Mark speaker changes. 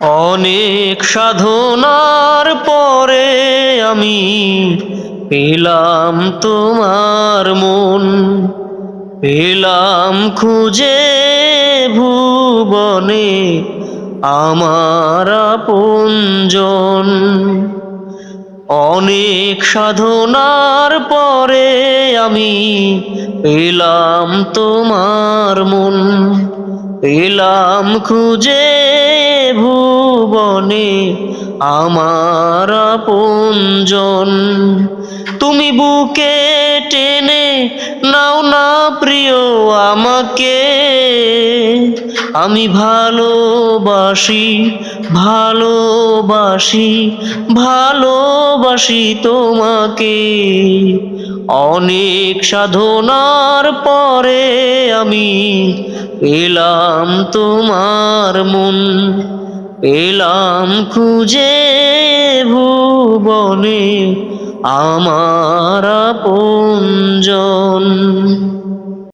Speaker 1: অনেক সাধনার পরে আমি পেলাম তোমার মন, পেলাম খুঁজে ভুবনে আমার আপনজন। অনেক সাধনার পরে আমি পেলাম তোমার মন, পেলাম খুঁজে ভুবনে আমার আপনজন। তুমি বুকে টেনে নাও না প্রিয় আমাকে, আমি ভালোবাসি ভালোবাসি ভালোবাসি তোমাকে। অনেক সাধনার পরে আমি পেলাম তোমার মন, পেলাম খুঁজে ভুবনে আমার আপনজন।